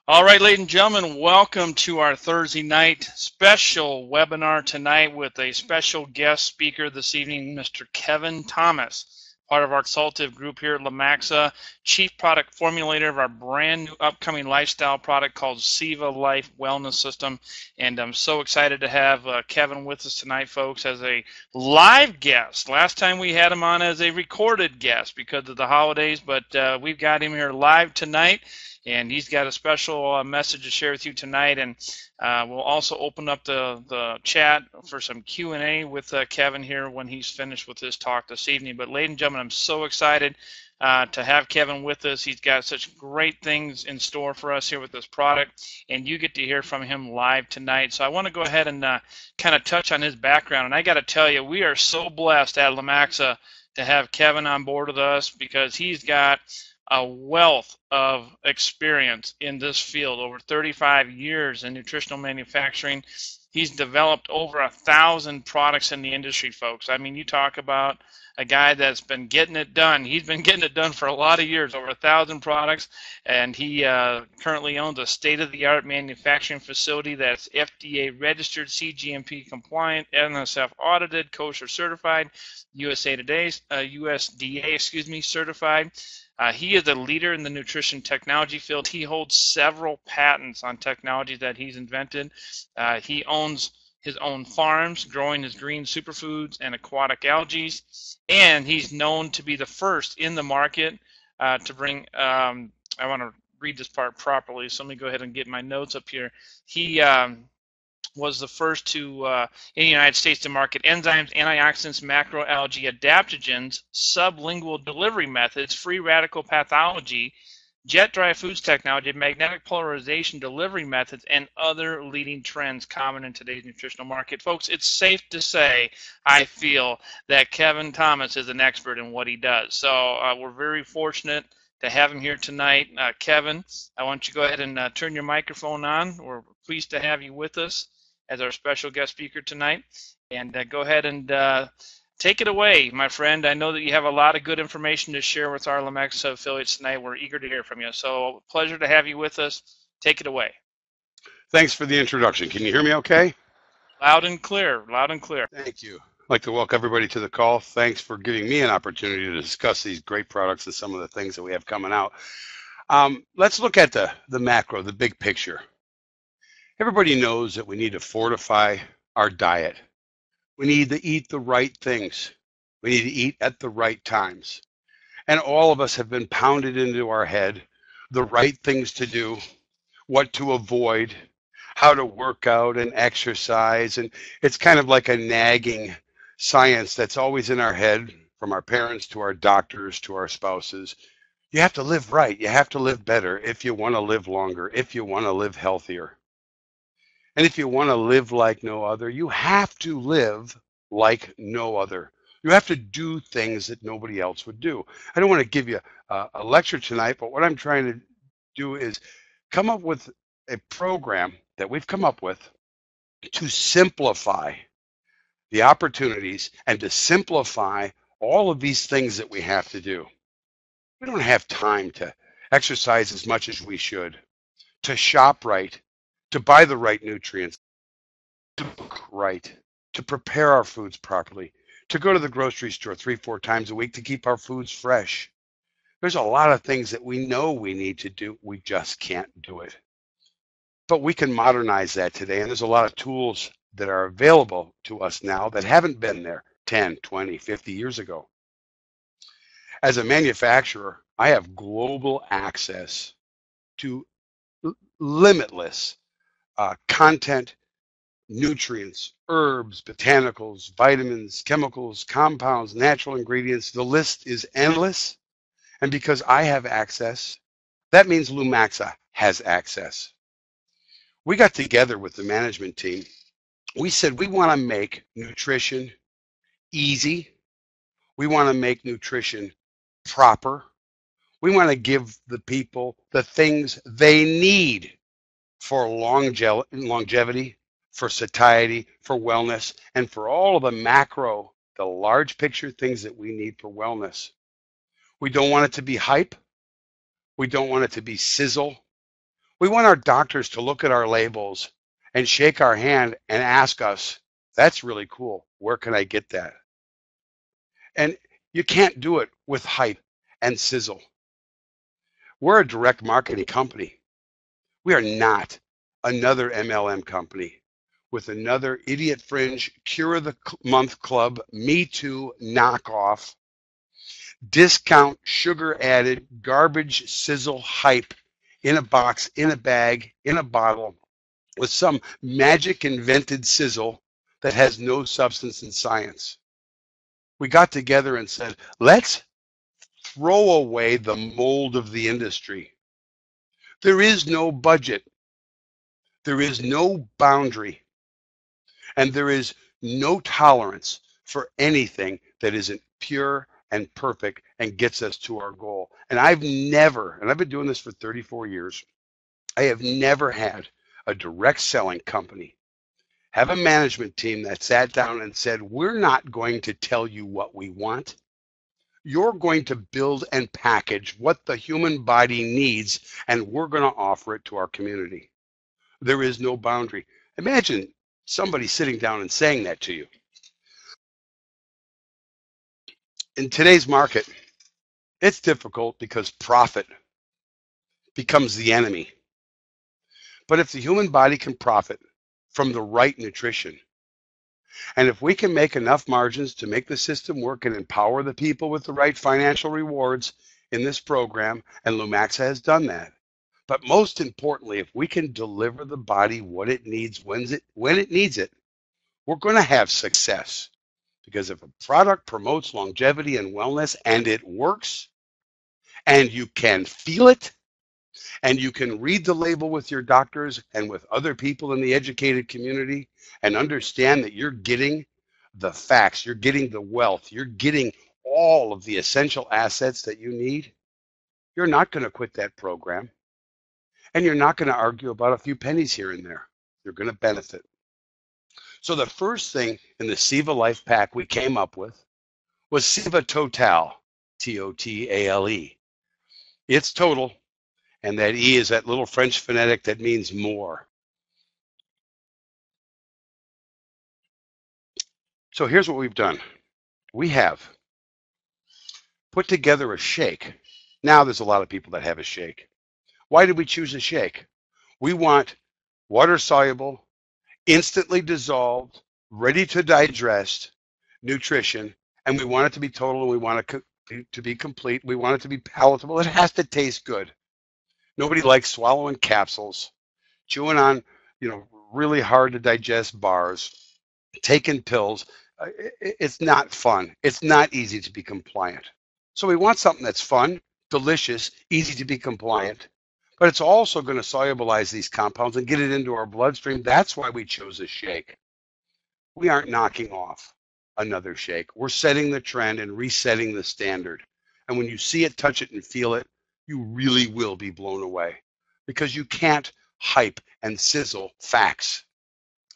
All right, ladies and gentlemen, welcome to our Thursday night special webinar tonight with a special guest speaker this evening, Mr. Kevin Thomas, part of our consultative group here at Lumaxa, chief product formulator of our brand new upcoming lifestyle product called Siva Life Wellness System. And I'm so excited to have Kevin with us tonight, folks, as a live guest. Last time we had him on as a recorded guest because of the holidays, but we've got him here live tonight. And he's got a special message to share with you tonight. And we'll also open up the chat for some Q&A with Kevin here when he's finished with his talk this evening. But ladies and gentlemen, I'm so excited to have Kevin with us. He's got such great things in store for us here with this product, and you get to hear from him live tonight. So I want to go ahead and kind of touch on his background. And I got to tell you, we are so blessed at Lumaxa to have Kevin on board with us because he's got a wealth of experience in this field, over 35 years in nutritional manufacturing. He's developed over 1,000 products in the industry, folks. I mean, you talk about a guy that's been getting it done. He's been getting it done for a lot of years, over 1,000 products, and he currently owns a state-of-the-art manufacturing facility that's FDA registered, CGMP compliant, NSF audited, kosher certified, USDA certified. He is a leader in the nutrition technology field. He holds several patents on technology that he's invented. He owns his own farms, growing his green superfoods and aquatic algae, and he's known to be the first in the market to bring, I want to read this part properly, so let me go ahead and get my notes up here. He was the first to, in the United States, to market enzymes, antioxidants, macroalgae adaptogens, sublingual delivery methods, free radical pathology, jet dry foods technology, magnetic polarization delivery methods, and other leading trends common in today's nutritional market. Folks, it's safe to say, I feel, that Kevin Thomas is an expert in what he does. So we're very fortunate to have him here tonight. Kevin, I want you to go ahead and turn your microphone on. We're pleased to have you with us as our special guest speaker tonight. And go ahead and take it away, my friend. I know that you have a lot of good information to share with our Lumaxa affiliates tonight. We're eager to hear from you. So pleasure to have you with us. Take it away. Thanks for the introduction. Can you hear me okay? Loud and clear, loud and clear. Thank you. I'd like to welcome everybody to the call. Thanks for giving me an opportunity to discuss these great products and some of the things that we have coming out. Let's look at the macro, the big picture. Everybody knows that we need to fortify our diet. We need to eat the right things. We need to eat at the right times. And all of us have been pounded into our head the right things to do, what to avoid, how to work out and exercise. And it's kind of like a nagging science that's always in our head, from our parents to our doctors to our spouses. You have to live right. You have to live better if you want to live longer, if you want to live healthier. And if you want to live like no other, you have to live like no other. You have to do things that nobody else would do. I don't want to give you a lecture tonight, but what I'm trying to do is come up with a program that we've come up with to simplify the opportunities and to simplify all of these things that we have to do. We don't have time to exercise as much as we should, to shop right, to buy the right nutrients, to cook right, to prepare our foods properly, to go to the grocery store 3-4 times a week to keep our foods fresh. There's a lot of things that we know we need to do. We just can't do it. But we can modernize that today, and there's a lot of tools that are available to us now that haven't been there 10, 20, 50 years ago. As a manufacturer, I have global access to limitless content, nutrients, herbs, botanicals, vitamins, chemicals, compounds, natural ingredients. The list is endless. And because I have access, that means Lumaxa has access. We got together with the management team. We said we want to make nutrition easy. We want to make nutrition proper. We want to give the people the things they need for longevity, for satiety, for wellness, and for all of the macro, the large picture things that we need for wellness. We don't want it to be hype. We don't want it to be sizzle. We want our doctors to look at our labels and shake our hand and ask us, that's really cool. Where can I get that? And you can't do it with hype and sizzle. We're a direct marketing company. We are not another MLM company with another idiot fringe, cure of the month club, Me Too knockoff, discount, sugar added, garbage sizzle hype in a box, in a bag, in a bottle with some magic invented sizzle that has no substance in science. We got together and said, let's throw away the mold of the industry. There is no budget. There is no boundary. And there is no tolerance for anything that isn't pure and perfect and gets us to our goal. And I've been doing this for 34 years, I have never had a direct selling company have a management team that sat down and said, we're not going to tell you what we want. You're going to build and package what the human body needs, and we're going to offer it to our community. There is no boundary. Imagine somebody sitting down and saying that to you. In today's market, it's difficult because profit becomes the enemy. But if the human body can profit from the right nutrition, and if we can make enough margins to make the system work and empower the people with the right financial rewards in this program, and Lumaxa has done that. But most importantly, if we can deliver the body what it needs when it needs it, we're going to have success. Because if a product promotes longevity and wellness and it works, and you can feel it, and you can read the label with your doctors and with other people in the educated community and understand that you're getting the facts, you're getting the wealth, you're getting all of the essential assets that you need, you're not going to quit that program. And you're not going to argue about a few pennies here and there. You're going to benefit. So the first thing in the SIVA Life Pack we came up with was SIVA Total, Totale. It's total, and that E is that little French phonetic that means more. So here's what we've done. We have put together a shake. Now there's a lot of people that have a shake. Why did we choose a shake? We want water-soluble, instantly dissolved, ready to digest nutrition, and we want it to be total, and we want it to be complete. We want it to be palatable. It has to taste good. Nobody likes swallowing capsules, chewing on, really hard to digest bars, taking pills. It's not fun. It's not easy to be compliant. So we want something that's fun, delicious, easy to be compliant, but it's also going to solubilize these compounds and get it into our bloodstream. That's why we chose a shake. We aren't knocking off another shake. We're setting the trend and resetting the standard. And when you see it, touch it, and feel it, you really will be blown away because you can't hype and sizzle facts.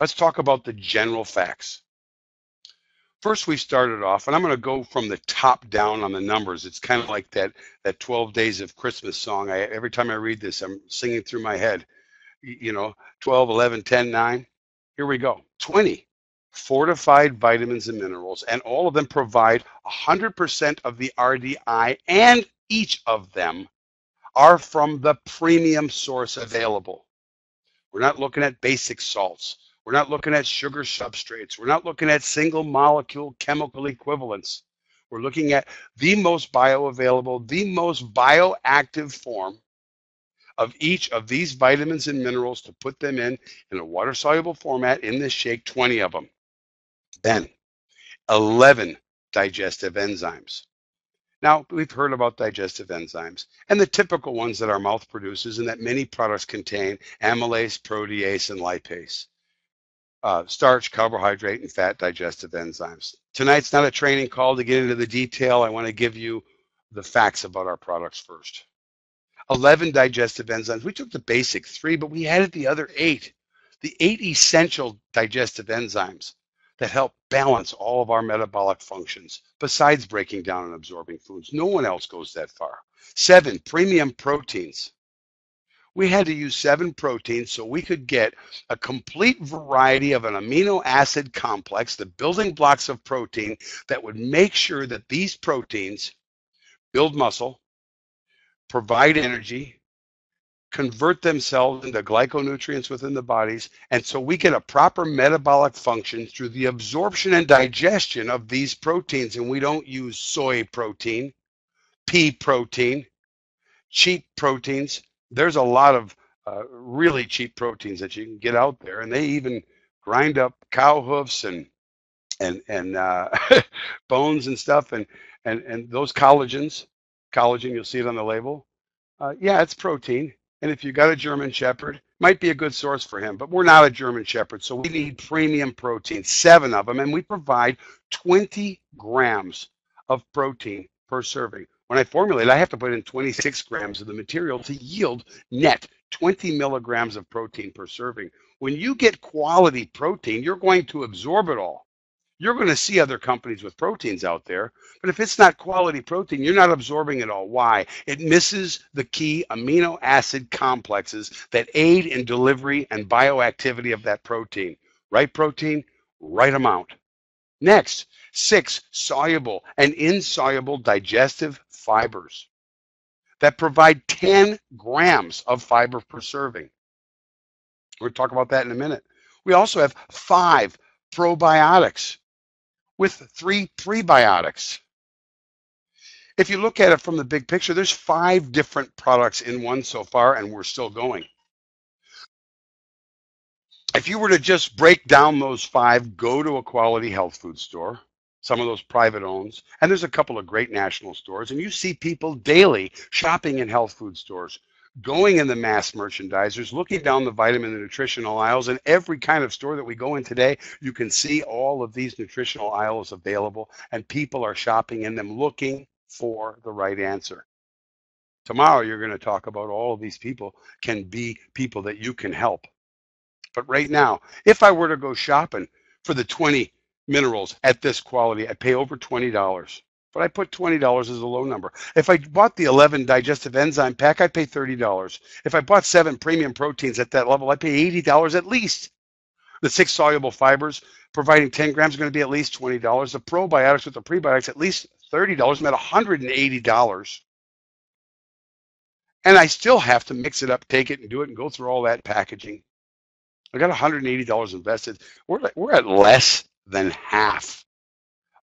Let's talk about the general facts. First, we started off, and I'm going to go from the top down on the numbers. It's kind of like that 12 Days of Christmas song. Every time I read this, I'm singing through my head, 12, 11, 10, 9. Here we go. 20 fortified vitamins and minerals, and all of them provide 100% of the RDI, and each of them are from the premium source available. We're not looking at basic salts. We're not looking at sugar substrates. We're not looking at single molecule chemical equivalents. We're looking at the most bioavailable, the most bioactive form of each of these vitamins and minerals to put them in a water-soluble format in this shake, 20 of them. Then 11 digestive enzymes. Now, we've heard about digestive enzymes, and the typical ones that our mouth produces and that many products contain: amylase, protease, and lipase. Starch, carbohydrate, and fat digestive enzymes. Tonight's not a training call to get into the detail. I want to give you the facts about our products first. 11 digestive enzymes. We took the basic 3, but we added the other 8. The 8 essential digestive enzymes that help balance all of our metabolic functions, besides breaking down and absorbing foods. No one else goes that far. 7 premium proteins. We had to use 7 proteins so we could get a complete variety of an amino acid complex, the building blocks of protein, that would make sure that these proteins build muscle, provide energy, convert themselves into glyconutrients within the bodies, and so we get a proper metabolic function through the absorption and digestion of these proteins. And we don't use soy protein, pea protein, cheap proteins. There's a lot of really cheap proteins that you can get out there, and they even grind up cow hoofs and bones and stuff, and those collagen, you'll see it on the label. Yeah, it's protein. And if you got a German Shepherd, might be a good source for him. But we're not a German Shepherd, so we need premium protein, 7 of them, and we provide 20 grams of protein per serving. When I formulate, I have to put in 26 grams of the material to yield net 20 milligrams of protein per serving. When you get quality protein, you're going to absorb it all. You're going to see other companies with proteins out there, but if it's not quality protein, you're not absorbing it all. Why? It misses the key amino acid complexes that aid in delivery and bioactivity of that protein. Right protein, right amount. Next, 6 soluble and insoluble digestive fibers that provide 10 grams of fiber per serving. We'll talk about that in a minute. We also have 5 probiotics with 3 prebiotics. If you look at it from the big picture, there's 5 different products in one so far, and we're still going. If you were to just break down those 5, go to a quality health food store, some of those private owns, and there's a couple of great national stores, and you see people daily shopping in health food stores, going in the mass merchandisers, looking down the vitamin and nutritional aisles. In every kind of store that we go in today, you can see all of these nutritional aisles available, and people are shopping in them looking for the right answer. Tomorrow, you're going to talk about all of these people can be people that you can help. But right now, if I were to go shopping for the 20 minerals at this quality, I'd pay over $20. But I put $20 as a low number. If I bought the 11 digestive enzyme pack, I'd pay $30. If I bought 7 premium proteins at that level, I'd pay $80 at least. The 6 soluble fibers providing 10 grams are going to be at least $20. The probiotics with the prebiotics, at least $30. I'm at $180. And I still have to mix it up, take it and do it and go through all that packaging. I got $180 invested. We're at less than half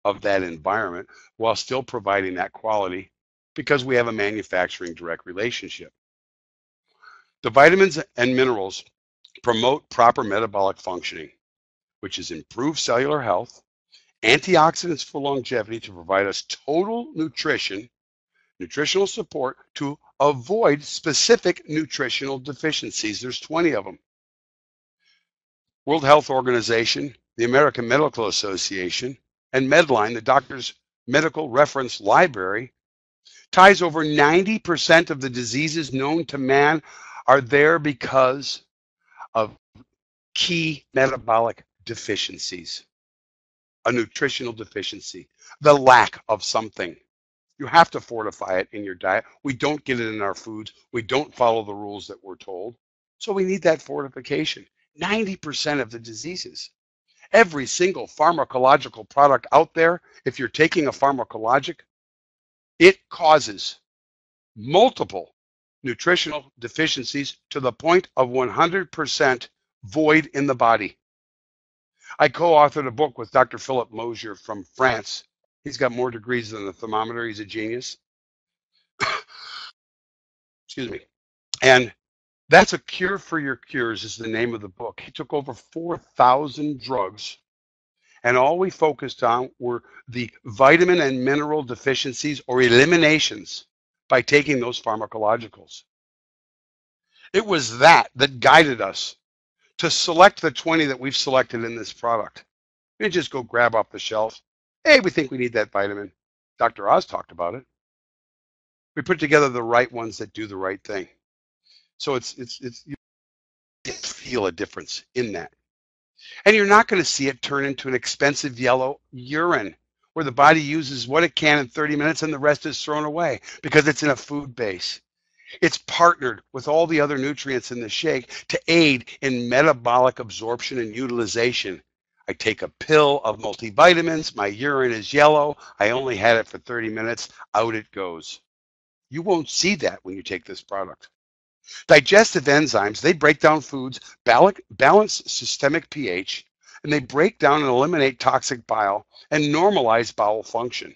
of that environment while still providing that quality because we have a manufacturing direct relationship. The vitamins and minerals promote proper metabolic functioning, which is improved cellular health, antioxidants for longevity to provide us total nutritional support to avoid specific nutritional deficiencies. There's 20 of them. World Health Organization, the American Medical Association, and Medline, the doctor's medical reference library, ties over 90% of the diseases known to man are there because of key metabolic deficiencies, a nutritional deficiency, the lack of something. You have to fortify it in your diet. We don't get it in our foods. We don't follow the rules that we're told. So we need that fortification. 90% of the diseases. Every single pharmacological product out there, if you're taking a pharmacologic, it causes multiple nutritional deficiencies to the point of 100% void in the body. I co-authored a book with Dr. Philip Mosier from France. He's got more degrees than the thermometer. He's a genius. Excuse me. And That's a Cure for Your Cures is the name of the book. He took over 4,000 drugs, and all we focused on were the vitamin and mineral deficiencies or eliminations by taking those pharmacologicals. It was that guided us to select the 20 that we've selected in this product. We didn't just go grab off the shelf. Hey, we think we need that vitamin. Dr. Oz talked about it. We put together the right ones that do the right thing. So you feel a difference in that. And you're not going to see it turn into an expensive yellow urine where the body uses what it can in 30 minutes and the rest is thrown away because it's in a food base. It's partnered with all the other nutrients in the shake to aid in metabolic absorption and utilization. I take a pill of multivitamins. My urine is yellow. I only had it for 30 minutes. Out it goes. You won't see that when you take this product. Digestive enzymes, they break down foods, balance systemic pH, and they break down and eliminate toxic bile and normalize bowel function.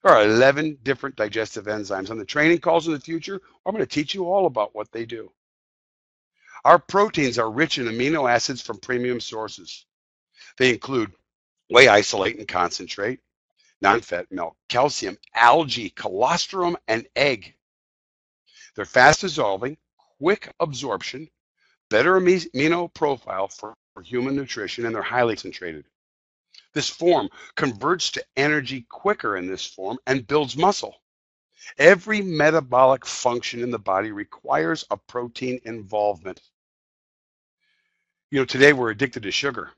There are 11 different digestive enzymes. On the training calls in the future, I'm going to teach you all about what they do. Our proteins are rich in amino acids from premium sources. They include whey isolate and concentrate, non-fat milk, calcium, algae, colostrum, and egg. They're fast dissolving, quick absorption, better amino profile for human nutrition, and they're highly concentrated. This form converts to energy quicker in this form and builds muscle. Every metabolic function in the body requires a protein involvement. You know, today we're addicted to sugar,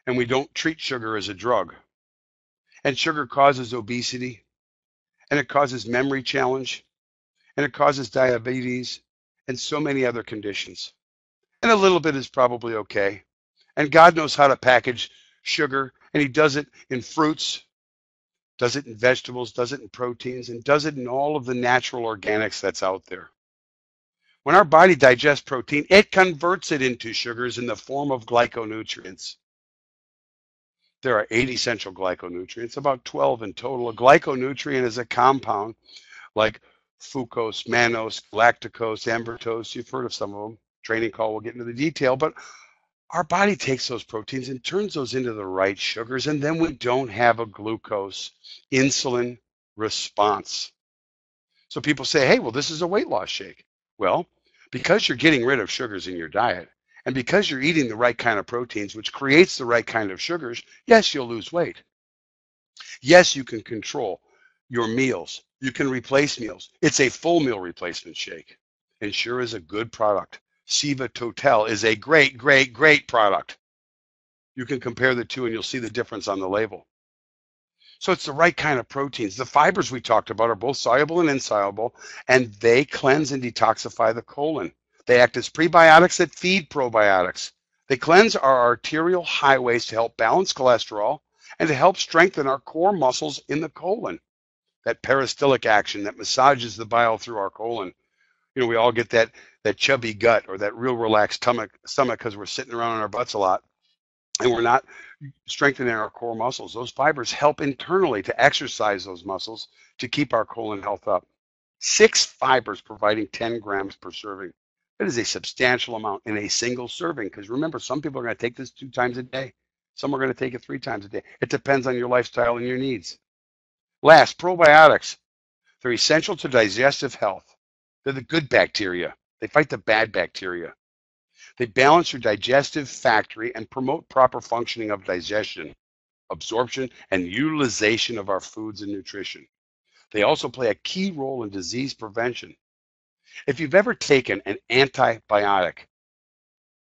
and we don't treat sugar as a drug. And sugar causes obesity, and it causes memory challenge, and it causes diabetes, and so many other conditions. And a little bit is probably okay. And God knows how to package sugar, and He does it in fruits, does it in vegetables, does it in proteins, and does it in all of the natural organics that's out there. When our body digests protein, it converts it into sugars in the form of glyconutrients. There are 8 essential glyconutrients, about 12 in total. A glyconutrient is a compound like fucose, mannose, galactose, ambertose. You've heard of some of them. Training call, we'll get into the detail, but our body takes those proteins and turns those into the right sugars, and then we don't have a glucose insulin response. So people say, hey, well, this is a weight loss shake. Well, because you're getting rid of sugars in your diet, and because you're eating the right kind of proteins, which creates the right kind of sugars, yes, you'll lose weight. Yes, you can control your meals. You can replace meals. It's a full meal replacement shake. And sure is a good product. Siva Total is a great, great, great product. You can compare the two and you'll see the difference on the label. So it's the right kind of proteins. The fibers we talked about are both soluble and insoluble, and they cleanse and detoxify the colon. They act as prebiotics that feed probiotics. They cleanse our arterial highways to help balance cholesterol and to help strengthen our core muscles in the colon. That peristaltic action that massages the bile through our colon. You know, we all get that chubby gut or that real relaxed stomach because we're sitting around on our butts a lot and we're not strengthening our core muscles. Those fibers help internally to exercise those muscles to keep our colon health up. 6 fibers providing 10 grams per serving. That is a substantial amount in a single serving, because remember, some people are going to take this 2 times a day. Some are going to take it 3 times a day. It depends on your lifestyle and your needs. Last, probiotics. They're essential to digestive health. They're the good bacteria. They fight the bad bacteria. They balance your digestive factory and promote proper functioning of digestion, absorption, and utilization of our foods and nutrition. They also play a key role in disease prevention. If you've ever taken an antibiotic,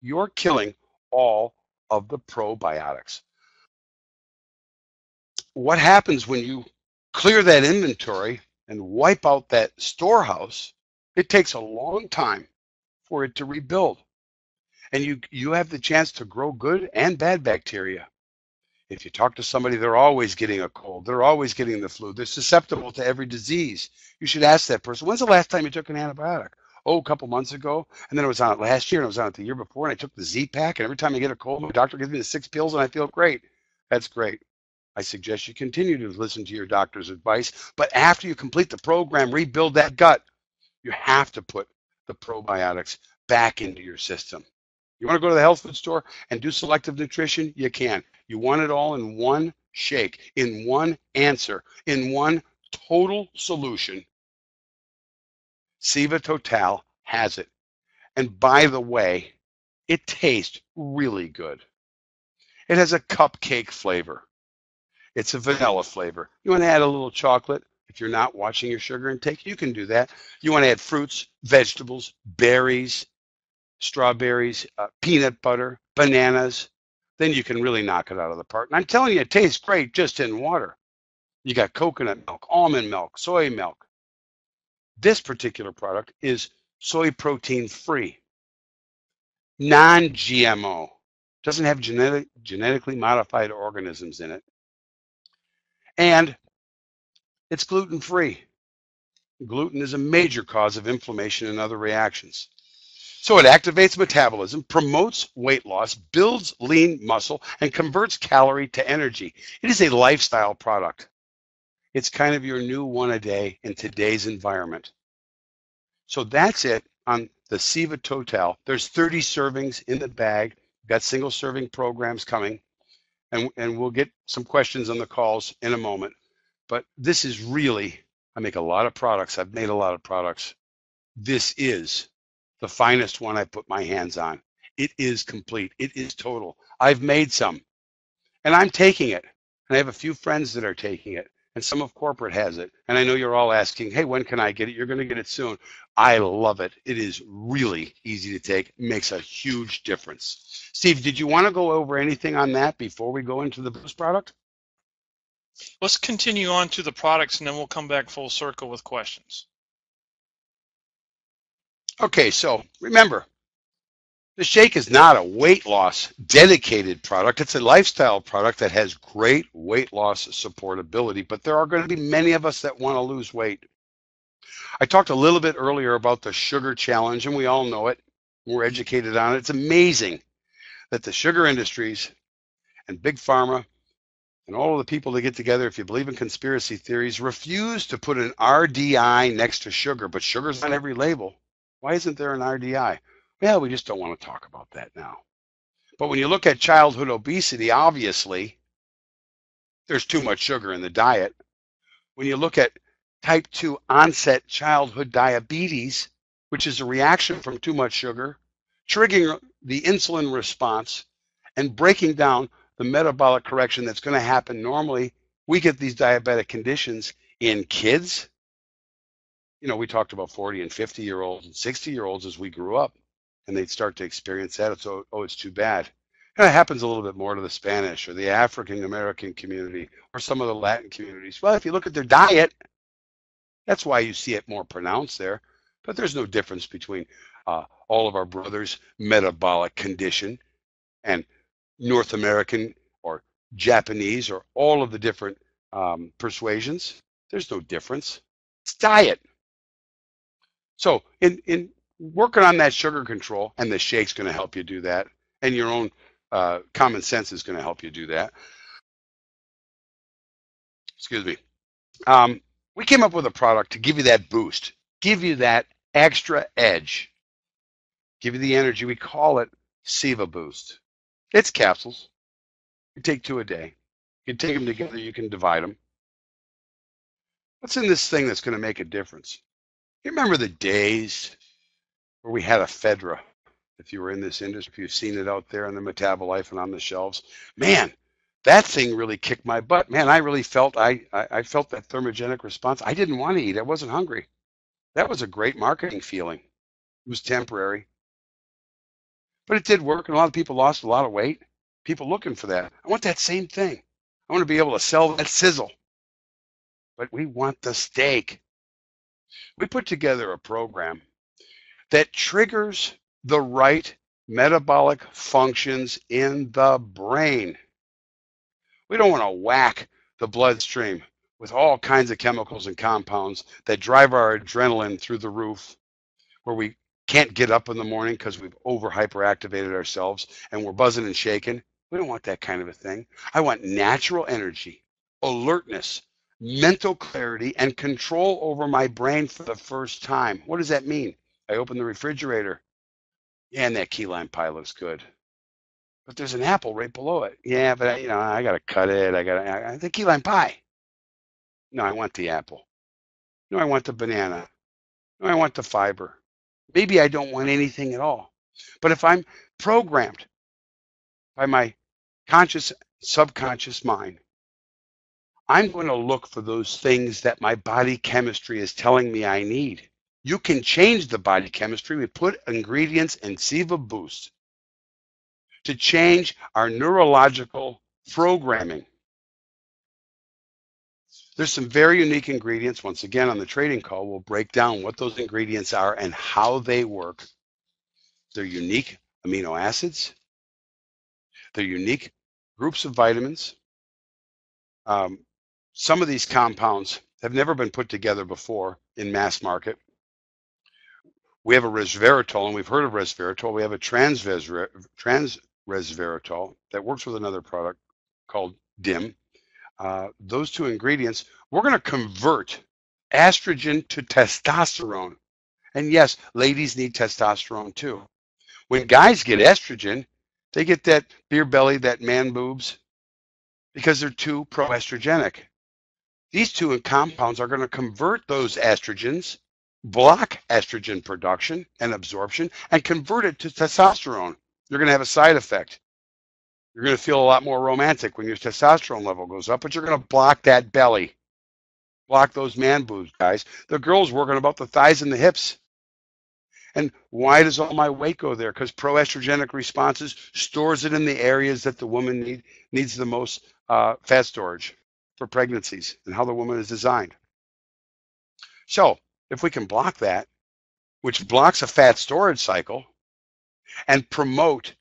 you're killing all of the probiotics. What happens when you clear that inventory and wipe out that storehouse? It takes a long time for it to rebuild. And you have the chance to grow good and bad bacteria. If you talk to somebody, they're always getting a cold. They're always getting the flu. They're susceptible to every disease. You should ask that person, when's the last time you took an antibiotic? Oh, a couple months ago. And then I was on it last year, and I was on it the year before, and I took the Z-Pack, and every time I get a cold, my doctor gives me the 6 pills, and I feel great. That's great. I suggest you continue to listen to your doctor's advice. But after you complete the program, rebuild that gut, you have to put the probiotics back into your system. You want to go to the health food store and do selective nutrition? You can. You want it all in one shake, in one answer, in one total solution. Siva Total has it. And by the way, it tastes really good. It has a cupcake flavor. It's a vanilla flavor. You want to add a little chocolate? If you're not watching your sugar intake, you can do that. You want to add fruits, vegetables, berries, strawberries, peanut butter, bananas, then you can really knock it out of the park. And I'm telling you, it tastes great just in water. You got coconut milk, almond milk, soy milk. This particular product is soy protein free, non-GMO, doesn't have genetically modified organisms in it, and it's gluten free. Gluten is a major cause of inflammation and other reactions. So it activates metabolism, promotes weight loss, builds lean muscle, and converts calorie to energy. It is a lifestyle product. It's kind of your new one a day in today's environment. So that's it on the Siva Total. There's 30 servings in the bag. We've got single serving programs coming, and we'll get some questions on the calls in a moment. But this is really, I make a lot of products. I've made a lot of products. This is the finest one I put my hands on. It is complete. It is total. I've made some, and I'm taking it. And I have a few friends that are taking it, and some of corporate has it. And I know you're all asking, hey, when can I get it? You're going to get it soon. I love it. It is really easy to take. It makes a huge difference. Steve, did you want to go over anything on that before we go into the Boost product? Let's continue on to the products, and then we'll come back full circle with questions. Okay, so remember, the shake is not a weight loss dedicated product. It's a lifestyle product that has great weight loss supportability, but there are going to be many of us that want to lose weight. I talked a little bit earlier about the sugar challenge, and we all know it. We're educated on it. It's amazing that the sugar industries and big pharma and all of the people that get together, if you believe in conspiracy theories, refuse to put an RDI next to sugar, but sugar's on every label. Why isn't there an RDI? Well, we just don't want to talk about that now. But when you look at childhood obesity, obviously, there's too much sugar in the diet. When you look at type 2 onset childhood diabetes, which is a reaction from too much sugar, triggering the insulin response and breaking down the metabolic correction that's going to happen normally, we get these diabetic conditions in kids. You know, we talked about 40 and 50-year-olds and 60-year-olds as we grew up, and they'd start to experience that. So, oh, it's too bad. And it happens a little bit more to the Spanish or the African American community or some of the Latin communities. Well, if you look at their diet, that's why you see it more pronounced there. But there's no difference between all of our brothers' metabolic condition and North American or Japanese or all of the different persuasions. There's no difference. It's diet. So in working on that sugar control, and the shake's going to help you do that, and your own common sense is going to help you do that. Excuse me. We came up with a product to give you that boost, give you that extra edge, give you the energy. We call it Siva Boost. It's capsules. You take 2 a day. You can take them together. You can divide them. What's in this thing that's going to make a difference? You remember the days where we had a Fedra? If you were in this industry, if you've seen it out there in the Metabolife and on the shelves, man, that thing really kicked my butt. Man, I really felt I felt that thermogenic response. I didn't want to eat. I wasn't hungry. That was a great marketing feeling. It was temporary, but it did work, and a lot of people lost a lot of weight. People looking for that. I want that same thing. I want to be able to sell that sizzle, but we want the steak. We put together a program that triggers the right metabolic functions in the brain. We don't want to whack the bloodstream with all kinds of chemicals and compounds that drive our adrenaline through the roof, where we can't get up in the morning because we've over hyperactivated ourselves and we're buzzing and shaking. We don't want that kind of a thing. I want natural energy, alertness, mental clarity, and control over my brain for the first time. What does that mean? I open the refrigerator. Yeah, and that key lime pie looks good. But there's an apple right below it. Yeah, but I got to cut it. The key lime pie. No, I want the apple. No, I want the banana. No, I want the fiber. Maybe I don't want anything at all. But if I'm programmed by my conscious, subconscious mind, I'm going to look for those things that my body chemistry is telling me I need. You can change the body chemistry. We put ingredients in Siva Boost to change our neurological programming. There's some very unique ingredients. Once again, on the trading call, we'll break down what those ingredients are and how they work. They're unique amino acids. They're unique groups of vitamins. Um, some of these compounds have never been put together before in mass market. We have a resveratrol, and we've heard of resveratrol. We have a transresveratrol that works with another product called DIM. Those two ingredients, we're going to convert estrogen to testosterone. And yes, ladies need testosterone too. When guys get estrogen, they get that beer belly, that man boobs, because they're too proestrogenic. These two compounds are going to convert those estrogens, block estrogen production and absorption, and convert it to testosterone. You're going to have a side effect. You're going to feel a lot more romantic when your testosterone level goes up, but you're going to block that belly, block those man boobs, guys. The girls working about the thighs and the hips. And why does all my weight go there? Because proestrogenic responses stores it in the areas that the woman needs the most fat storage for pregnancies and how the woman is designed. So if we can block that, which blocks a fat storage cycle, and promote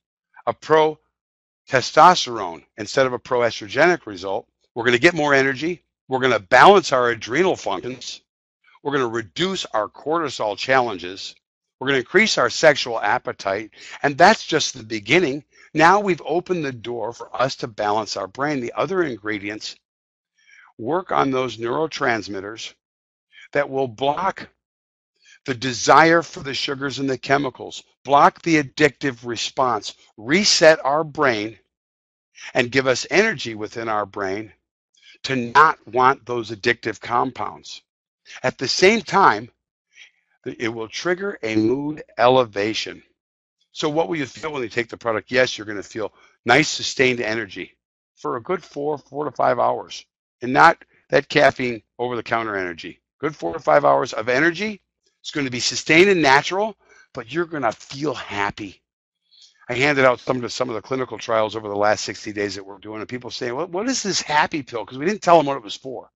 a pro-testosterone instead of a proestrogenic result, we're going to get more energy. We're going to balance our adrenal functions. We're going to reduce our cortisol challenges. We're going to increase our sexual appetite. And that's just the beginning. Now we've opened the door for us to balance our brain. The other ingredients work on those neurotransmitters that will block the desire for the sugars and the chemicals, block the addictive response, reset our brain, and give us energy within our brain to not want those addictive compounds. At the same time, it will trigger a mood elevation. So what will you feel when you take the product? Yes, you're going to feel nice, sustained energy for a good 4 to 5 hours, and not that caffeine over-the-counter energy. Good 4 to 5 hours of energy. It's going to be sustained and natural, but you're going to feel happy. I handed out some of the clinical trials over the last 60 days that we're doing, and people saying, well, what is this happy pill? Because we didn't tell them what it was for.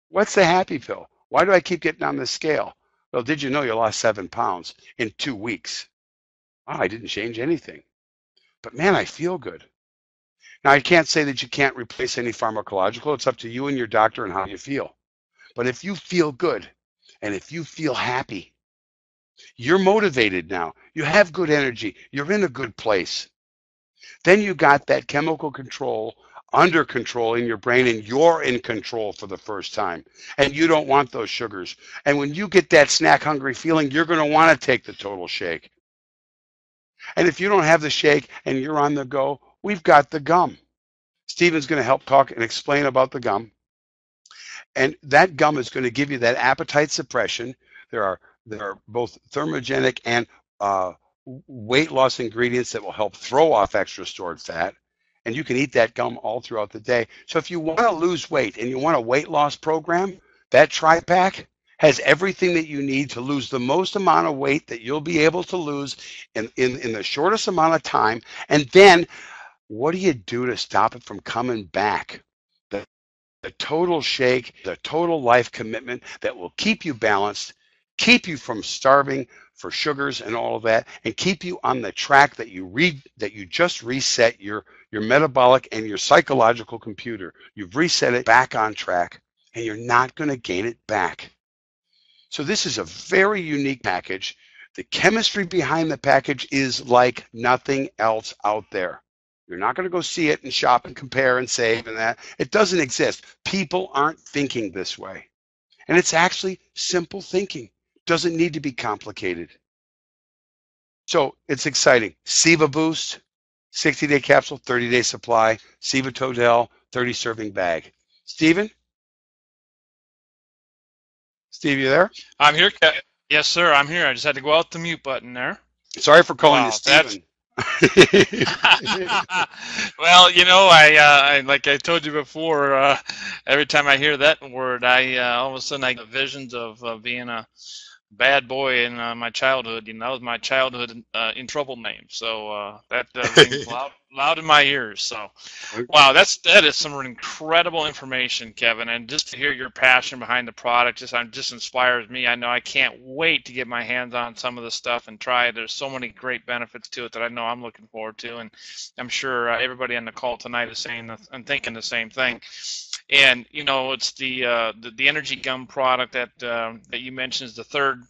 What's the happy pill? Why do I keep getting on this scale? Well, did you know you lost 7 pounds in 2 weeks? Oh, I didn't change anything. But man, I feel good. Now, I can't say that you can't replace any pharmacological. It's up to you and your doctor and how you feel. But if you feel good and if you feel happy, you're motivated now. You have good energy. You're in a good place. Then you got that chemical control under control in your brain, and you're in control for the first time. And you don't want those sugars. And when you get that snack hungry feeling, you're going to want to take the total shake. And if you don't have the shake and you're on the go, we've got the gum. Stephen's going to help talk and explain about the gum. And that gum is going to give you that appetite suppression. There are both thermogenic and weight loss ingredients that will help throw off extra stored fat. And you can eat that gum all throughout the day. So if you want to lose weight and you want a weight loss program, that tri-pack has everything that you need to lose the most amount of weight that you'll be able to lose in the shortest amount of time. And then what do you do to stop it from coming back? The total shake, the total life commitment that will keep you balanced, keep you from starving for sugars and all of that, and keep you on the track that you just reset your metabolic and your psychological computer. You've reset it back on track, and you're not going to gain it back. So this is a very unique package. The chemistry behind the package is like nothing else out there. You're not going to go see it and shop and compare and save and that. It doesn't exist. People aren't thinking this way. And it's actually simple thinking. It doesn't need to be complicated. So it's exciting. Siva Boost, 60-day capsule, 30-day supply. Siva Total, 30-serving bag. Stephen? Steve, you there? I'm here. Yes, sir. I'm here. I just had to go out the mute button there. Sorry for calling you Stephen. Well, you know, I like I told you before, every time I hear that word, all of a sudden I get visions of being a bad boy in my childhood. You know, that was my childhood in trouble name. So that rings loud in my ears. So, wow, that is some incredible information, Kevin. And just to hear your passion behind the product just inspires me. I know I can't wait to get my hands on some of the stuff and try it. There's so many great benefits to it that I know I'm looking forward to, and I'm sure everybody on the call tonight is saying and thinking the same thing. And you know, it's the energy gum product that you mentioned is the third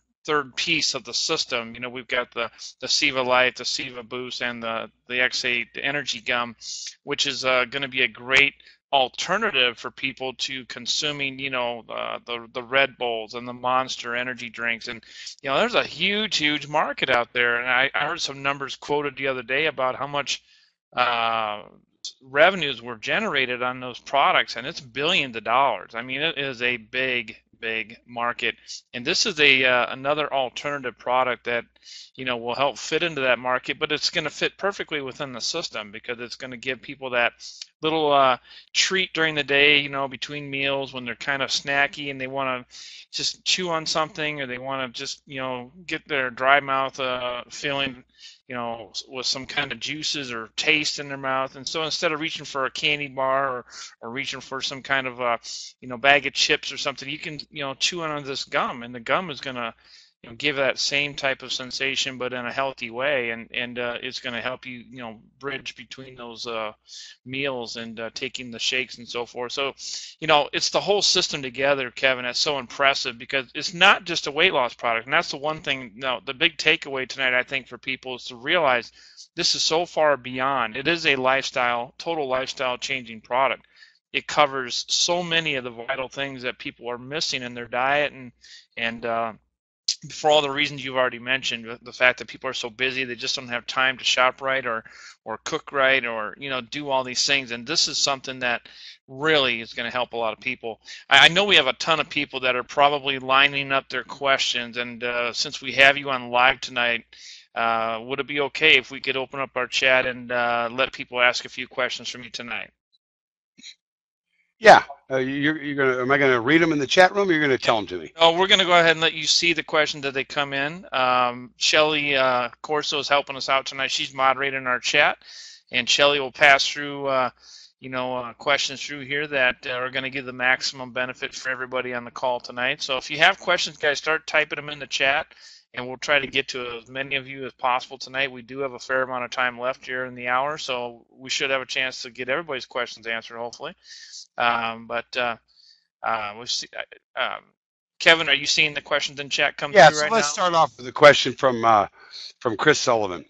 piece of the system. You know, we've got the Siva Light, the Siva Boost, and the X8 energy gum, which is going to be a great alternative for people to consuming, you know, the Red Bulls and the Monster energy drinks. And you know, there's a huge market out there. And I heard some numbers quoted the other day about how much uh, revenues were generated on those products, and it's billions of dollars. I mean, it is a big market, and this is a another alternative product that, you know, will help fit into that market, but it's going to fit perfectly within the system because it's going to give people that little treat during the day, you know, between meals when they're kind of snacky and they want to just chew on something, or they want to just, you know, get their dry mouth feeling, you know, with some kind of juices or taste in their mouth. And so instead of reaching for a candy bar or reaching for some kind of you know, bag of chips or something, you can, you know, chew on this gum, and the gum is going to, you know, give that same type of sensation, but in a healthy way, and it's going to help you, you know, bridge between those meals and taking the shakes and so forth. So, you know, it's the whole system together, Kevin. That's so impressive because it's not just a weight loss product, and that's the one thing. No, the big takeaway tonight, I think, for people is to realize this is so far beyond. It is a lifestyle, total lifestyle changing product. It covers so many of the vital things that people are missing in their diet, and for all the reasons you've already mentioned, the fact that people are so busy, they just don't have time to shop right or cook right, or, you know, do all these things. And this is something that really is going to help a lot of people. I know we have a ton of people that are probably lining up their questions, and since we have you on live tonight, would it be okay if we could open up our chat and let people ask a few questions from you tonight? Yeah, you're gonna. Am I gonna read them in the chat room, or you're gonna tell them to me? Oh, we're going to go ahead and let you see the questions as they come in. Shelly Corso is helping us out tonight. She's moderating our chat, and Shelly will pass through, you know, questions through here that are going to give the maximum benefit for everybody on the call tonight. So if you have questions, guys, start typing them in the chat, and we'll try to get to as many of you as possible tonight. We do have a fair amount of time left here in the hour, so we should have a chance to get everybody's questions answered, hopefully. We'll see. Kevin, are you seeing the questions in chat come Yeah. through So right let's now? start off with a question from Chris Sullivan.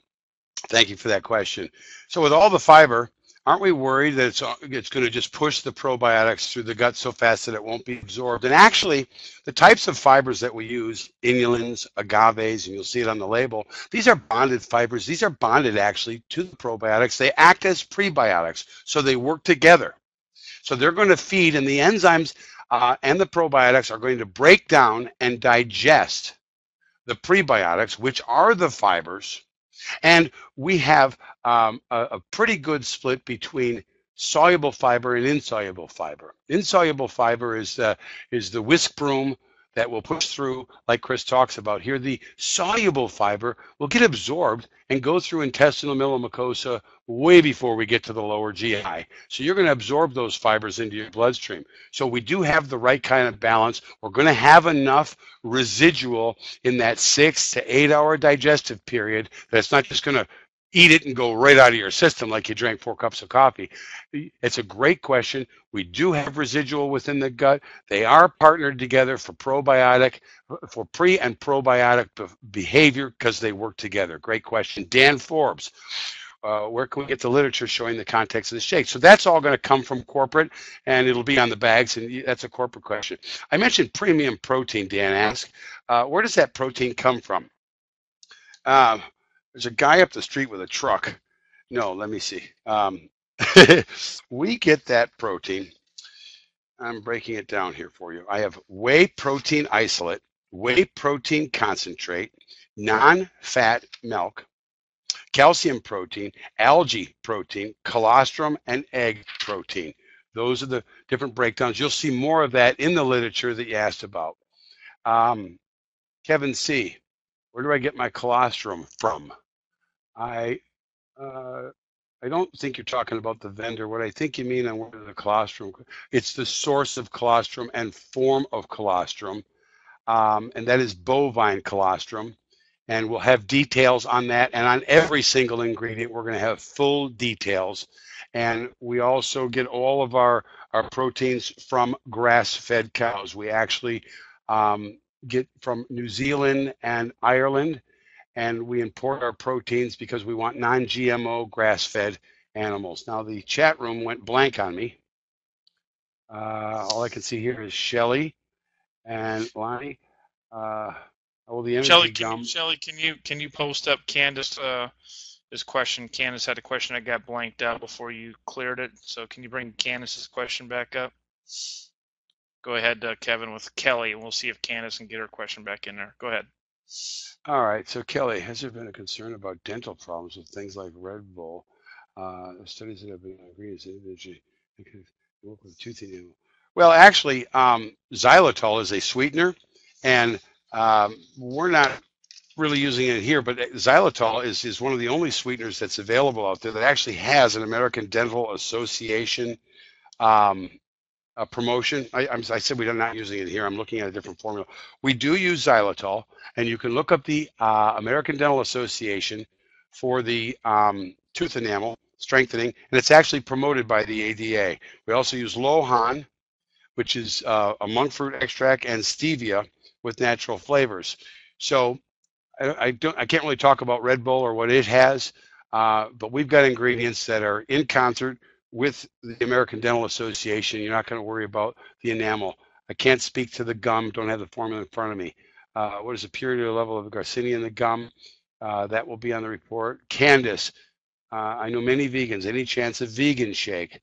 Thank you for that question. So with all the fiber, aren't we worried that it's going to just push the probiotics through the gut so fast that it won't be absorbed? And actually, the types of fibers that we use, inulins, agaves, and you'll see it on the label, these are bonded fibers. These are bonded actually to the probiotics. They act as prebiotics, so they work together. So they're going to feed, and the enzymes and the probiotics are going to break down and digest the prebiotics, which are the fibers. And we have a pretty good split between soluble fiber and insoluble fiber. Insoluble fiber is the whisk broom that will push through, like Chris talks about here. The soluble fiber will get absorbed and go through intestinal mucosa way before we get to the lower GI. So you're going to absorb those fibers into your bloodstream. So we do have the right kind of balance. We're going to have enough residual in that 6 to 8 hour digestive period that it's not just going to eat it and go right out of your system like you drank 4 cups of coffee. It's a great question. We do have residual within the gut. They are partnered together for for pre and probiotic behavior because they work together. Great question. Dan Forbes, where can we get the literature showing the context of the shake? So that's all going to come from corporate, and it'll be on the bags, and that's a corporate question. I mentioned premium protein, Dan asked. Where does that protein come from? There's a guy up the street with a truck. No, let me see. We get that protein. I'm breaking it down here for you. I have whey protein isolate, whey protein concentrate, non-fat milk, calcium protein, algae protein, colostrum, and egg protein. Those are the different breakdowns. You'll see more of that in the literature that you asked about. Kevin C. Where do I get my colostrum from? I uh, I don't think you're talking about the vendor. What I think you mean on where the colostrum, it's the source of colostrum and form of colostrum, and that is bovine colostrum. And we'll have details on that. And on every single ingredient, we're going to have full details. And we also get all of our proteins from grass-fed cows. We actually get from New Zealand and Ireland, and we import our proteins because we want non-GMO grass-fed animals. Now the chat room went blank on me. All I can see here is Shelly and Lonnie. Oh, the energy gum. Shelly, can you post up Candace this question? Candace had a question that got blanked out before you cleared it. So can you bring Candace's question back up? Go ahead, Kevin, with Kelly, and we'll see if Candace can get her question back in there. Go ahead. All right. So Kelly, has there been a concern about dental problems with things like Red Bull? Studies that have been ingredients in energy work with tooth enamel. Well, actually, xylitol is a sweetener, and we're not really using it here, but xylitol is one of the only sweeteners that's available out there that actually has an American Dental Association promotion. I said we're not using it here. I'm looking at a different formula. We do use xylitol, and you can look up the American Dental Association for the tooth enamel strengthening, and it's actually promoted by the ADA. We also use Lohan, which is a monk fruit extract, and stevia with natural flavors. So I can't really talk about Red Bull or what it has, but we've got ingredients that are in concert with the American Dental Association. You're not going to worry about the enamel. I can't speak to the gum. Don't have the formula in front of me. What is the purity or level of Garcinia in the gum? That will be on the report. Candace, I know many vegans. Any chance of vegan shake?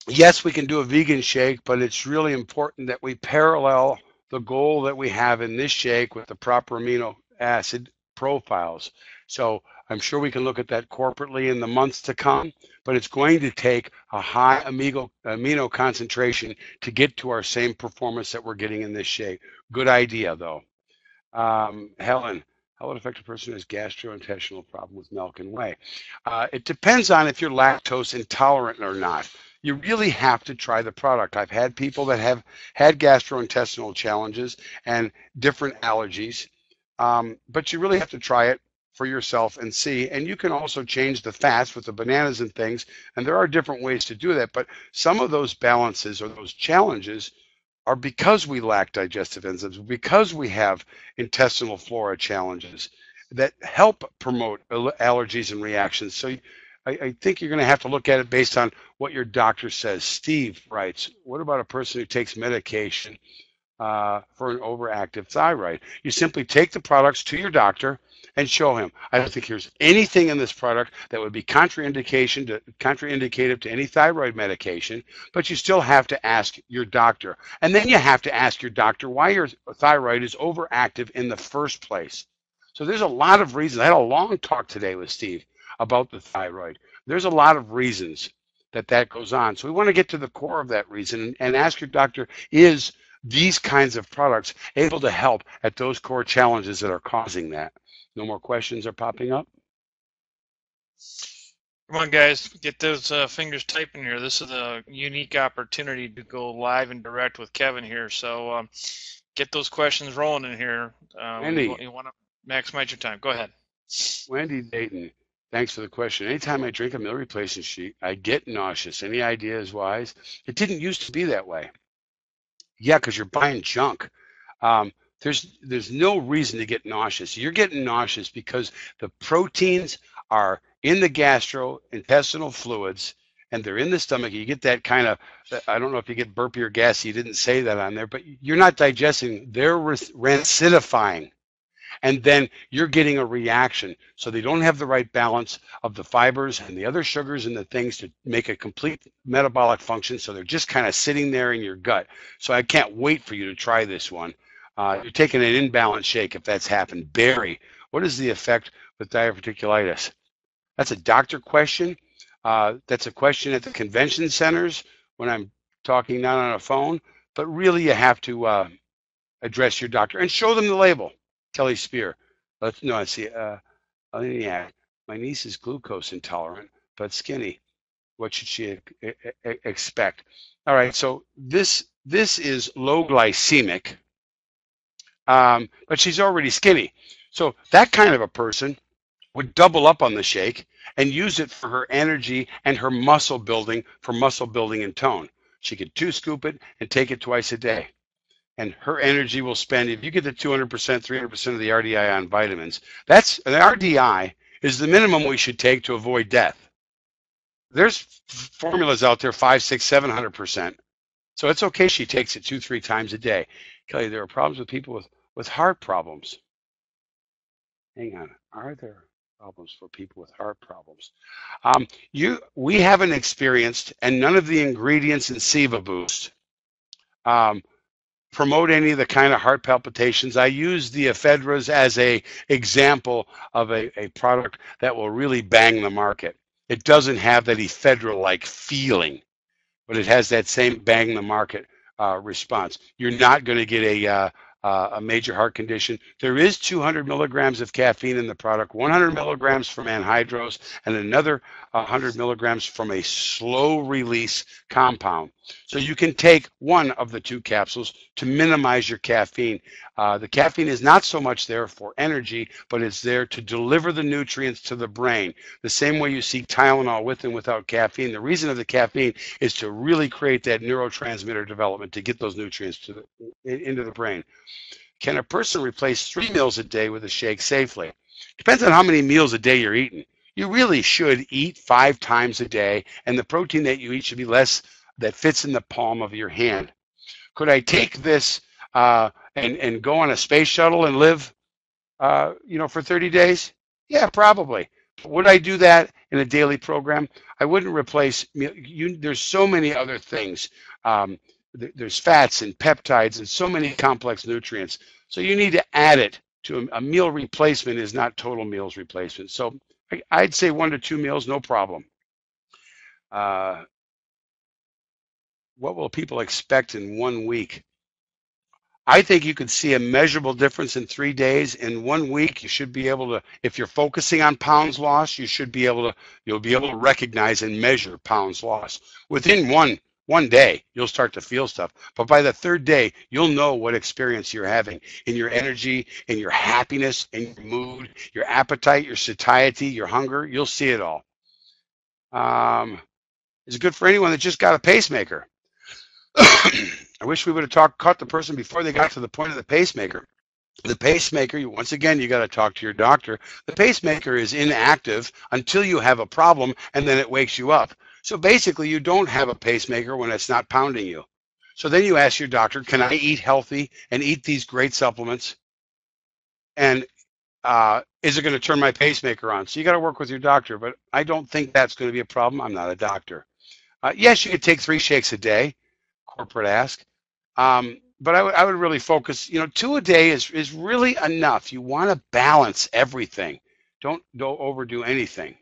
Yes, we can do a vegan shake, but it's really important that we parallel the goal that we have in this shake with the proper amino acid profiles. So I'm sure we can look at that corporately in the months to come, but it's going to take a high amino concentration to get to our same performance that we're getting in this shake. Good idea, though. Helen, how would it affect a person who has gastrointestinal problem with milk and whey? It depends on if you're lactose intolerant or not. You really have to try the product. I've had people that have had gastrointestinal challenges and different allergies, but you really have to try it for yourself and see. And you can also change the fats with the bananas and things, and there are different ways to do that. But some of those balances or those challenges are because we lack digestive enzymes, because we have intestinal flora challenges that help promote allergies and reactions. So I think you're going to have to look at it based on what your doctor says. Steve writes, what about a person who takes medication for an overactive thyroid? You simply take the products to your doctor and show him. I don't think there's anything in this product that would be contraindicated to any thyroid medication, but you still have to ask your doctor. And then you have to ask your doctor why your thyroid is overactive in the first place. So there's a lot of reasons. I had a long talk today with Steve about the thyroid. There's a lot of reasons that goes on. So we want to get to the core of that reason and ask your doctor, is these kinds of products able to help at those core challenges that are causing that? No more questions are popping up? Come on, guys, get those fingers typing here. This is a unique opportunity to go live and direct with Kevin here. So get those questions rolling in here. You want to maximize your time. Go ahead. Wendy Dayton, thanks for the question. Anytime I drink a meal replacement sheet, I get nauseous. Any ideas wise? It didn't used to be that way. Yeah, because you're buying junk. There's no reason to get nauseous. You're getting nauseous because the proteins are in the gastrointestinal fluids and they're in the stomach. You get that kind of, I don't know if you get burpy or gassy, you didn't say that on there, but you're not digesting. They're rancidifying. And then you're getting a reaction. So they don't have the right balance of the fibers and the other sugars and the things to make a complete metabolic function. So they're just kind of sitting there in your gut. So I can't wait for you to try this one. You're taking an imbalanced shake if that's happened. Barry, what is the effect with diverticulitis? That's a doctor question. That's a question at the convention centers when I'm talking not on a phone. but really you have to address your doctor and show them the label. Kelly Spear. No, I see. Yeah, my niece is glucose intolerant, but skinny. What should she expect? All right, so this is low glycemic, but she's already skinny. So that kind of a person would double up on the shake and use it for her energy and her muscle building, for muscle building and tone. She could 2 scoop it and take it twice a day. And her energy will spend, if you get the 200%, 300% of the RDI on vitamins, that's the RDI is the minimum we should take to avoid death. There's formulas out there, 5, 6, 700%. So it's okay she takes it 2, 3 times a day. Kelly, there are problems with people with heart problems. Hang on. Are there problems for people with heart problems? We haven't experienced, and none of the ingredients in Siva Boost promote any of the kind of heart palpitations. I use the ephedras as a example of a product that will really bang the market. It doesn't have that ephedra-like feeling, but it has that same bang the market response. You're not going to get a major heart condition. There is 200 milligrams of caffeine in the product, 100 milligrams from anhydrous, and another 100 milligrams from a slow release compound. So you can take one of the 2 capsules to minimize your caffeine. The caffeine is not so much there for energy, but it's there to deliver the nutrients to the brain. The same way you see Tylenol with and without caffeine. The reason of the caffeine is to really create that neurotransmitter development to get those nutrients into the brain. Can a person replace 3 meals a day with a shake safely? Depends on how many meals a day you're eating. You really should eat 5 times a day, and the protein that you eat should be less that fits in the palm of your hand. Could I take this and go on a space shuttle and live, for 30 days? Yeah, probably. Would I do that in a daily program? I wouldn't replace. There's so many other things. There's fats and peptides and so many complex nutrients. So you need to add it to a meal replacement is not total meals replacement. So I'd say 1 to 2 meals, no problem. What will people expect in 1 week? I think you could see a measurable difference in 3 days. In 1 week, you should be able to, if you're focusing on pounds lost, you'll be able to recognize and measure pounds lost. Within one day, you'll start to feel stuff. But by the 3rd day, you'll know what experience you're having in your energy, in your happiness, in your mood, your appetite, your satiety, your hunger. You'll see it all. Is it good for anyone that just got a pacemaker? I wish we would have caught the person before they got to the point of the pacemaker. The pacemaker, once again, you got to talk to your doctor. The pacemaker is inactive until you have a problem, and then it wakes you up. So basically, you don't have a pacemaker when it's not pounding you. So then you ask your doctor, can I eat healthy and eat these great supplements? And is it going to turn my pacemaker on? So you got to work with your doctor, but I don't think that's going to be a problem. I'm not a doctor. Yes, you could take 3 shakes a day. Corporate ask, but I would really focus. 2 a day is really enough. You want to balance everything. Don't overdo anything.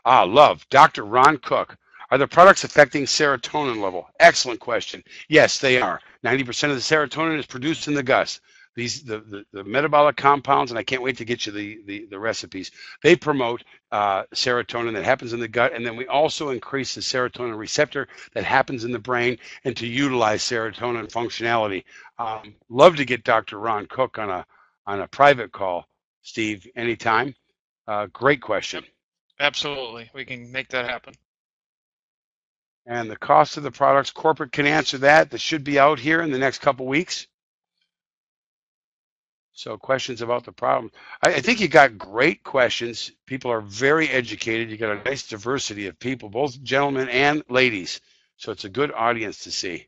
Love, Dr. Ron Cook. Are the products affecting serotonin level? Excellent question. Yes, they are. 90% of the serotonin is produced in the gut. The metabolic compounds, and I can't wait to get you the recipes. They promote serotonin that happens in the gut, and then we also increase the serotonin receptor that happens in the brain, and to utilize serotonin functionality. Love to get Dr. Ron Cook on a private call, Steve, anytime. Great question. Absolutely, we can make that happen. And the cost of the products, corporate can answer that. That should be out here in the next couple weeks. So questions about the problem. I think you got great questions. People are very educated. You got a nice diversity of people, both gentlemen and ladies. So it's a good audience to see.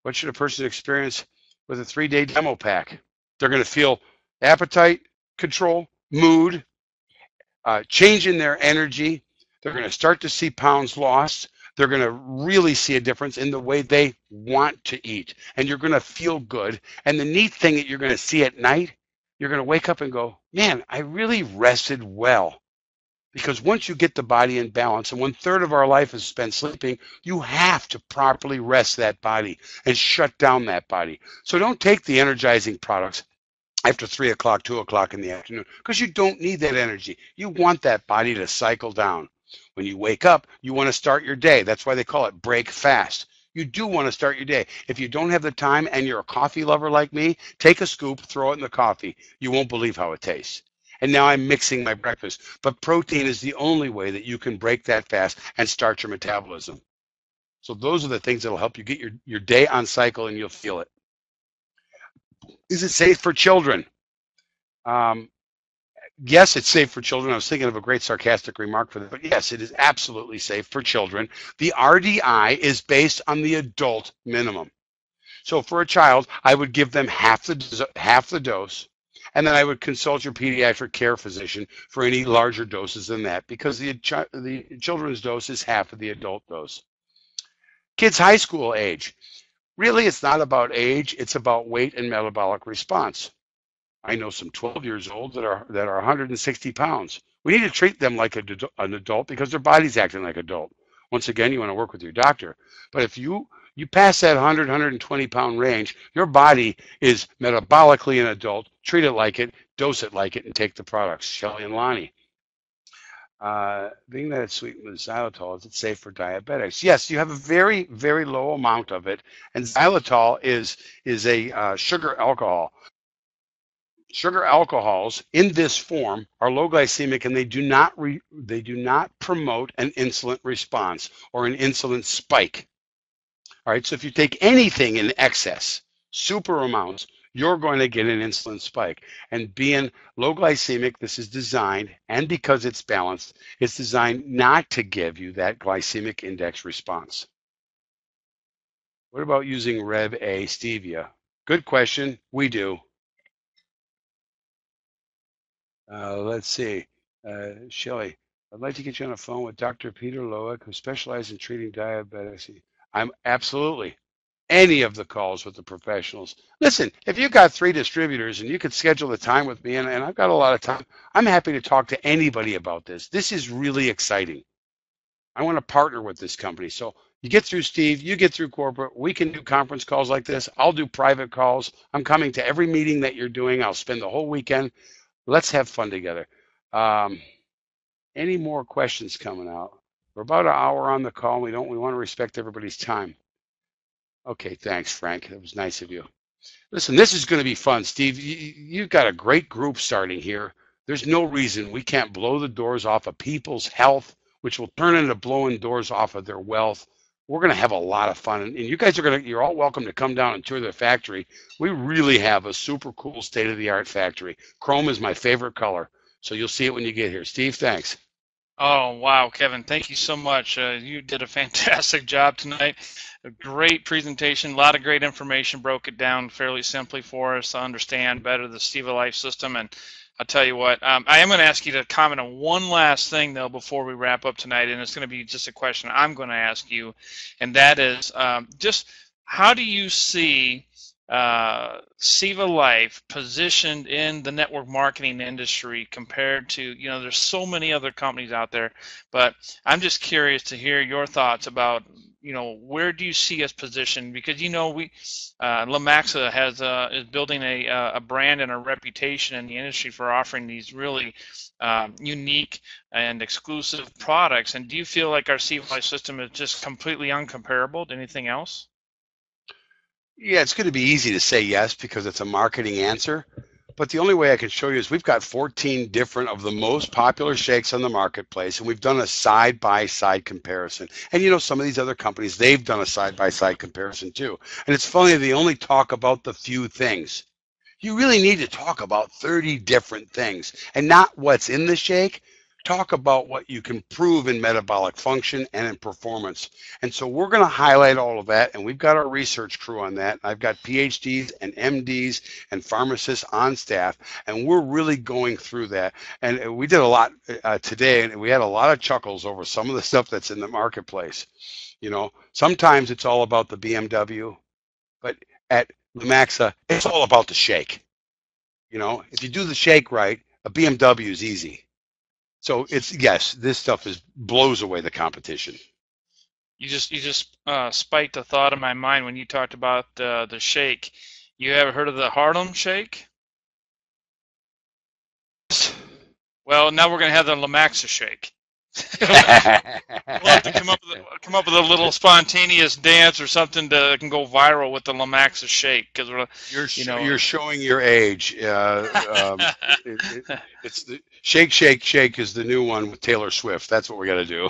What should a person experience with a 3-day demo pack? They're going to feel appetite control, mood, change in their energy. They're going to start to see pounds lost. They're going to really see a difference in the way they want to eat. And you're going to feel good. And the neat thing that you're going to see at night, you're going to wake up and go, man, I really rested well. Because once you get the body in balance, and 1/3 of our life is spent sleeping, you have to properly rest that body and shut down that body. So don't take the energizing products after 3 o'clock, 2 o'clock in the afternoon, because you don't need that energy. You want that body to cycle down. When you wake up, you want to start your day. That's why they call it break fast. You do want to start your day. If you don't have the time and you're a coffee lover like me, take a scoop, throw it in the coffee. You won't believe how it tastes. And now I'm mixing my breakfast. But protein is the only way that you can break that fast and start your metabolism. So those are the things that will help you get your day on cycle, and you'll feel it. Is it safe for children? Um, yes, it's safe for children. I was thinking of a great sarcastic remark for that, but yes, it is absolutely safe for children. The RDI is based on the adult minimum. So for a child, I would give them half the dose, and then I would consult your pediatric care physician for any larger doses than that, because the children's dose is half of the adult dose. Kids high school age. Really, it's not about age, it's about weight and metabolic response. I know some 12 years old that are 160 pounds. We need to treat them like an adult because their body's acting like adult. Once again, you want to work with your doctor. But if you pass that 100, 120 pound range, your body is metabolically an adult. Treat it like it, dose it like it, and take the products. Shelly and Lonnie. Being that it's sweetened with xylitol, is it safe for diabetics? Yes, you have a very, very low amount of it, and xylitol is a sugar alcohol. Sugar alcohols in this form are low glycemic, and they do not promote an insulin response or an insulin spike. All right, so if you take anything in excess, super amounts, you're going to get an insulin spike. And being low glycemic, this is designed, and because it's balanced, it's designed not to give you that glycemic index response. What about using Rev A stevia? Good question. We do. Let's see. Shelley, I'd like to get you on the phone with Dr. Peter Loic, who specializes in treating diabetics. I'm absolutely any of the calls with the professionals. Listen, if you've got 3 distributors and you could schedule the time with me, and I've got a lot of time, I'm happy to talk to anybody about this. This is really exciting. I want to partner with this company. So you get through Steve, you get through corporate, we can do conference calls like this. I'll do private calls. I'm coming to every meeting that you're doing. I'll spend the whole weekend. Let's have fun together. Any more questions coming out? We're about an hour on the call. We want to respect everybody's time. Okay, thanks, Frank. That was nice of you. Listen, this is going to be fun, Steve. You've got a great group starting here. There's no reason we can't blow the doors off of people's health, which will turn into blowing doors off of their wealth. We're going to have a lot of fun, and you guys you're all welcome to come down and tour the factory. We really have a super cool state-of-the-art factory. Chrome is my favorite color, so you'll see it when you get here. Steve, thanks. Oh, wow, Kevin, thank you so much. You did a fantastic job tonight. A great presentation, a lot of great information, broke it down fairly simply for us to understand better the Steva Life system. And I'll tell you what, I am going to ask you to comment on one last thing, though, before we wrap up tonight, and it's going to be just a question I'm going to ask you, and that is just how do you see Steva Life positioned in the network marketing industry compared to, there's so many other companies out there, but I'm just curious to hear your thoughts about, where do you see us positioned? Because, Lumaxa is building a brand and a reputation in the industry for offering these really unique and exclusive products. And do you feel like our Steva Life system is just completely uncomparable to anything else? Yeah, it's going to be easy to say yes because it's a marketing answer. But the only way I can show you is we've got 14 different of the most popular shakes on the marketplace, and we've done a side-by-side comparison. And some of these other companies, they've done a side-by-side comparison too. And it's funny, they only talk about the few things. You really need to talk about 30 different things and not what's in the shake. Talk about what you can prove in metabolic function and in performance. And so we're going to highlight all of that, and we've got our research crew on that. I've got PhDs and MDs and pharmacists on staff, and we're really going through that. And we did a lot today, and we had a lot of chuckles over some of the stuff that's in the marketplace. Sometimes it's all about the BMW, but at Lumaxa, it's all about the shake. If you do the shake right, a BMW is easy. So it's, yes, this stuff blows away the competition. You just spiked a thought in my mind when you talked about the shake. You ever heard of the Harlem Shake? Well, now we're gonna have the Lumaxa Shake. We'll have to come up with a little spontaneous dance or something that can go viral with the Lumaxa Shake because we're, you know. You're showing your age. It's the Shake Shake Shake is the new one with Taylor Swift. That's what we got to do.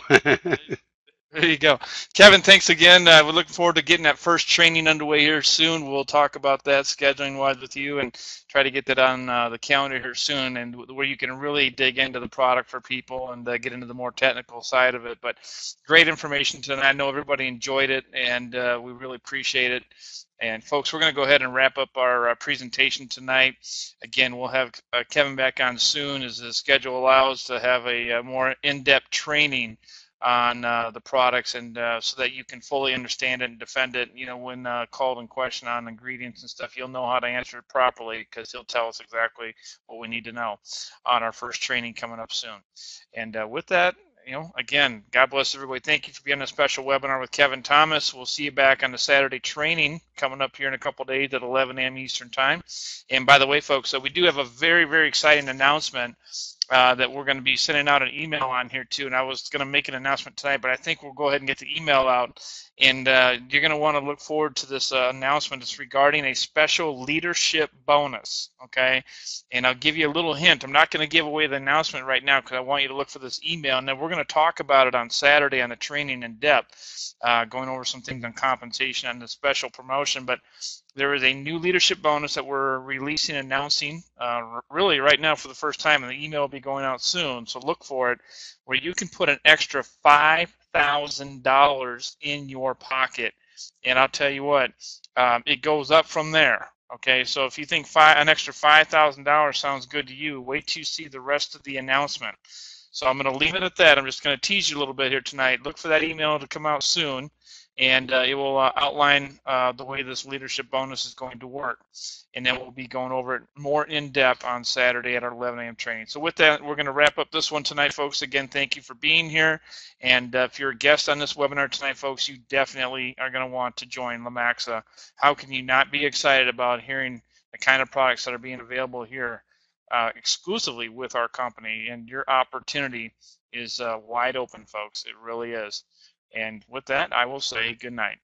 There you go. Kevin, thanks again. We're looking forward to getting that first training underway here soon. We'll talk about that scheduling-wise with you and try to get that on the calendar here soon, and where you can really dig into the product for people and get into the more technical side of it. But great information tonight. I know everybody enjoyed it, and we really appreciate it. And folks, we're going to go ahead and wrap up our presentation tonight. Again, we'll have Kevin back on soon as the schedule allows to have a more in-depth training on the products, and so that you can fully understand it and defend it. You know, when called in question on ingredients and stuff, you'll know how to answer it properly because he'll tell us exactly what we need to know on our first training coming up soon. And with that, you know, again, God bless everybody. Thank you for being on a special webinar with Kevin Thomas. We'll see you back on the Saturday training coming up here in a couple of days at 11 a.m. Eastern Time. And by the way, folks, so we do have a very, very exciting announcement that we're going to be sending out an email on here too. And I was going to make an announcement tonight, but I think we'll go ahead and get the email out. And you're going to want to look forward to this announcement. It's regarding a special leadership bonus, okay? And I'll give you a little hint. I'm not going to give away the announcement right now because I want you to look for this email. And then we're going to talk about it on Saturday on the training in depth, going over some things on compensation and the special promotion. But there is a new leadership bonus that we're releasing, announcing really right now for the first time, and the email will be going out soon, so look for it, where you can put an extra $5,000 in your pocket. And I'll tell you what, it goes up from there. Okay, so if you think an extra $5,000 sounds good to you, wait till you see the rest of the announcement. So I'm going to leave it at that. I'm just going to tease you a little bit here tonight. Look for that email to come out soon, and it will outline the way this leadership bonus is going to work. And then we'll be going over it more in depth on Saturday at our 11 a.m. training. So with that, we're going to wrap up this one tonight, folks. Again, thank you for being here. And if you're a guest on this webinar tonight, folks, you definitely are going to want to join Lumaxa. How can you not be excited about hearing the kind of products that are being available here exclusively with our company? And your opportunity is wide open, folks. It really is. And with that, I will say good night.